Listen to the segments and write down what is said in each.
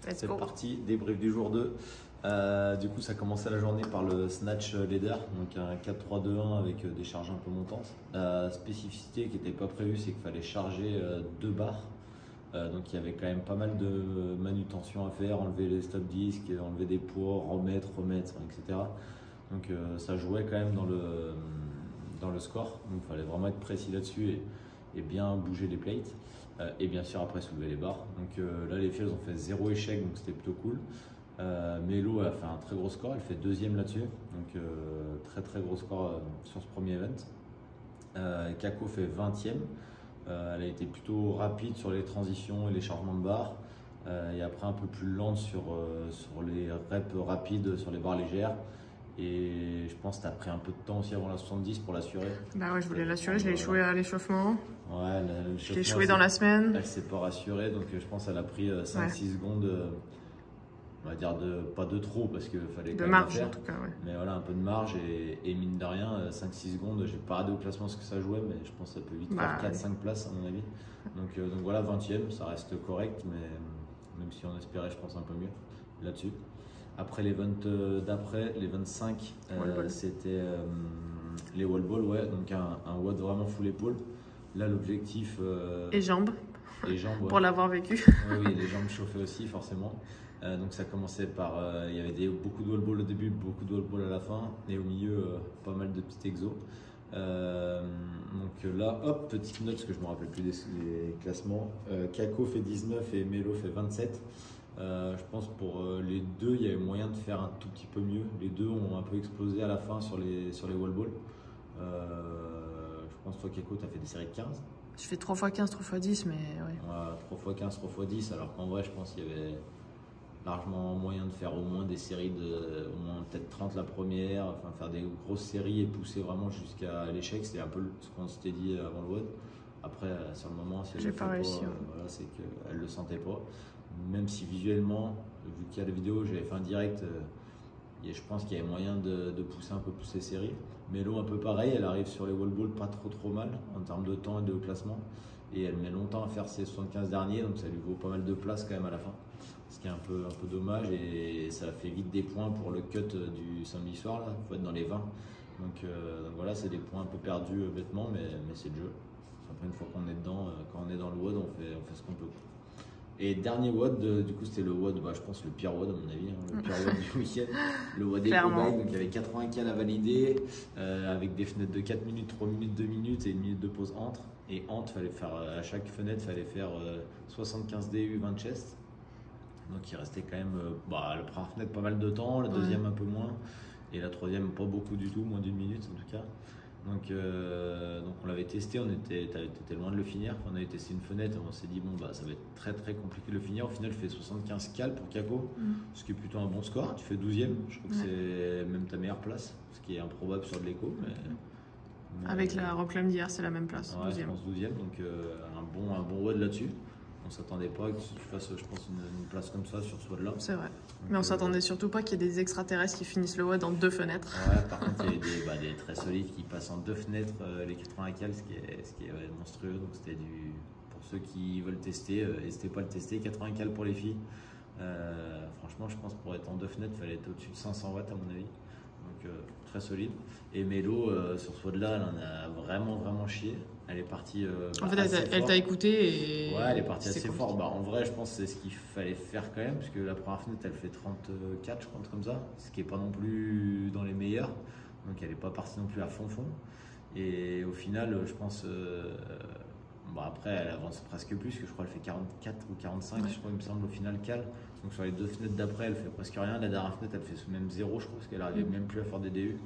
C'est parti, débrief du jour 2. Du coup, ça commençait la journée par le snatch leader, donc un 4-3-2-1 avec des charges un peu montantes. La spécificité qui n'était pas prévue, c'est qu'il fallait charger 2 barres. Donc il y avait quand même pas mal de manutention à faire, enlever les stop disques, enlever des poids, remettre, etc. Donc ça jouait quand même dans le score. Donc il fallait vraiment être précis là-dessus et bien bouger les plates. Et bien sûr après soulever les barres. Donc là les filles elles ont fait 0 échec, donc c'était plutôt cool. Mélo a fait un très gros score, elle fait 2e là-dessus, donc très gros score sur ce premier event. Kako fait 20e, elle a été plutôt rapide sur les transitions et les changements de barres, et après un peu plus lente sur les reps rapides sur les barres légères. Et je pense que tu as pris un peu de temps aussi avant la 70 pour l'assurer. Bah ouais, je voulais l'assurer, je l'ai échoué à l'échauffement. Ouais, je l'ai échoué dans la semaine. Elle s'est pas rassurée, donc je pense qu'elle a pris 5-6 secondes, on va dire pas de trop, parce qu'il fallait quand même marge faire. En tout cas, ouais. Mais voilà, un peu de marge et mine de rien, 5-6 secondes, j'ai pas regardé au classement ce que ça jouait, mais je pense que ça peut vite faire 4-5 places à mon avis. Donc voilà, 20e, ça reste correct, mais même si on espérait, je pense, un peu mieux là-dessus. Après l'event d'après, l'event 5, c'était les wall balls, ouais, donc un WOD vraiment full épaule. Là, l'objectif. Et jambes. Et jambes, ouais. Pour l'avoir vécu. Oui, les jambes chauffaient aussi, forcément. Donc ça commençait par. Il y avait beaucoup de wall balls au début, beaucoup de wall balls à la fin, et au milieu, pas mal de petits exos. Donc là, hop, petite note, parce que je me rappelle plus des classements. Kako fait 19 et Mélo fait 27. Je pense pour les deux, il y avait moyen de faire un tout petit peu mieux. Les deux ont un peu explosé à la fin sur les wall balls. Je pense que toi, Kako, tu as fait des séries de 15. Je fais 3x15, 3x10, mais ouais. 3x15, 3x10, alors qu'en vrai, je pense qu'il y avait largement moyen de faire au moins des séries de au moins peut-être 30 la première, enfin faire des grosses séries et pousser vraiment jusqu'à l'échec. C'était un peu ce qu'on s'était dit avant le WOD. Après, sur le moment, si elle j'ai pas réussi. Voilà, c'est qu'elle le sentait pas. Même si visuellement, vu qu'il y a la vidéo, j'avais fait un direct, et je pense qu'il y avait moyen de pousser un peu plus les séries. Mélo un peu pareil, elle arrive sur les wall balls pas trop mal en termes de temps et de classement. Et elle met longtemps à faire ses 75 derniers, donc ça lui vaut pas mal de place quand même à la fin. Ce qui est un peu dommage, et ça fait vite des points pour le cut du samedi soir, là. Il faut être dans les 20. Donc voilà, c'est des points un peu perdus bêtement, mais c'est le jeu. Après, une fois qu'on est dedans, quand on est dans le WOD, on fait ce qu'on peut. Et dernier WOD, du coup c'était le WOD, je pense le pire WOD à mon avis, hein, le pire WOD du week-end, le WOD Eco-Bike. Donc il y avait 80 cales à valider, avec des fenêtres de 4 minutes, 3 minutes, 2 minutes et 1 minute de pause entre. Et fallait faire, à chaque fenêtre, il fallait faire 75 DU, 20 chest. Donc il restait quand même, la première fenêtre pas mal de temps, la deuxième un peu moins, et la troisième pas beaucoup du tout, moins d'1 minute en tout cas. Donc on l'avait testé, t'étais loin de le finir. On avait testé une fenêtre, on s'est dit ça va être très compliqué de le finir. Au final, je fais 75 cales pour Kako, ce qui est plutôt un bon score. Tu fais 12e, je crois que c'est même ta meilleure place, ce qui est improbable sur de l'écho. Mais avec la Rocklam d'hier, c'est la même place. Ouais, 12e. Je pense 12e, donc un bon WOD là-dessus. On s'attendait pas que tu fasses, je pense, une place comme ça sur ce WOD-là. C'est vrai. Donc, mais on s'attendait surtout pas qu'il y ait des extraterrestres qui finissent le WOD en 2 fenêtres. Ouais, par contre, il y a des très solides qui passent en 2 fenêtres, les 80 cales, ce qui est monstrueux. Donc c'était pour ceux qui veulent tester, n'hésitez pas à le tester. 80 cales pour les filles. Franchement, je pense pour être en 2 fenêtres, il fallait être au-dessus de 500 watts à mon avis. Donc très solide. Et Mélo, sur ce WOD-là, elle en a vraiment chié. Elle est partie. En fait, elle t'a écouté et. Ouais, elle est partie assez fort. En vrai, je pense que c'est ce qu'il fallait faire quand même, parce que la première fenêtre, elle fait 34, je crois, comme ça, ce qui est pas non plus dans les meilleurs. Donc, elle n'est pas partie non plus à fond. Et au final, je pense. Après, elle avance presque plus, parce que je crois qu'elle fait 44 ou 45, je crois, il me semble, au final, cale. Donc, sur les 2 fenêtres d'après, elle fait presque rien. La dernière fenêtre, elle fait même 0, je crois, parce qu'elle n'arrivait même plus à faire des DU.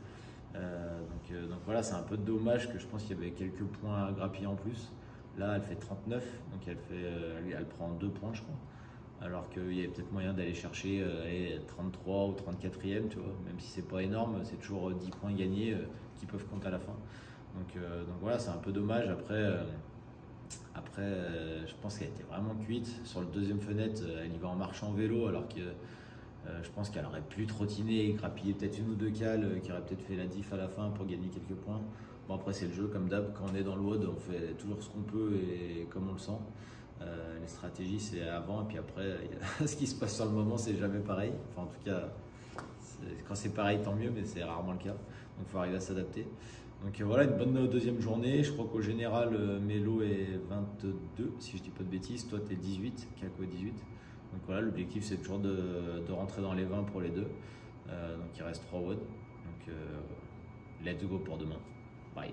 Donc voilà, c'est un peu dommage que je pense qu'il y avait quelques points à grappiller en plus. Là, elle fait 39, donc elle prend 2 points, je crois. Alors qu'il y avait peut-être moyen d'aller chercher 33 ou 34e, tu vois. Même si c'est pas énorme, c'est toujours 10 points gagnés qui peuvent compter à la fin. Donc voilà, c'est un peu dommage. Après, je pense qu'elle était vraiment cuite. Sur le 2e fenêtre, elle y va en marchant en vélo, alors que je pense qu'elle aurait pu trottiner et grappiller peut-être 1 ou 2 cales, qui aurait peut-être fait la diff à la fin pour gagner quelques points. Bon, après, c'est le jeu, comme d'hab, quand on est dans le WOD, on fait toujours ce qu'on peut et comme on le sent. Les stratégies, c'est avant et puis après, ce qui se passe sur le moment, c'est jamais pareil. Enfin, en tout cas, quand c'est pareil, tant mieux, mais c'est rarement le cas. Donc, il faut arriver à s'adapter. Donc, voilà, une bonne deuxième journée. Je crois qu'au général, Mélo est 22, si je dis pas de bêtises. Toi, tu es 18, Kako est 18. Donc, voilà, l'objectif, c'est toujours de rentrer dans les 20 pour les deux. Donc, il reste 3 WOD. Donc, let's go pour demain. Bye.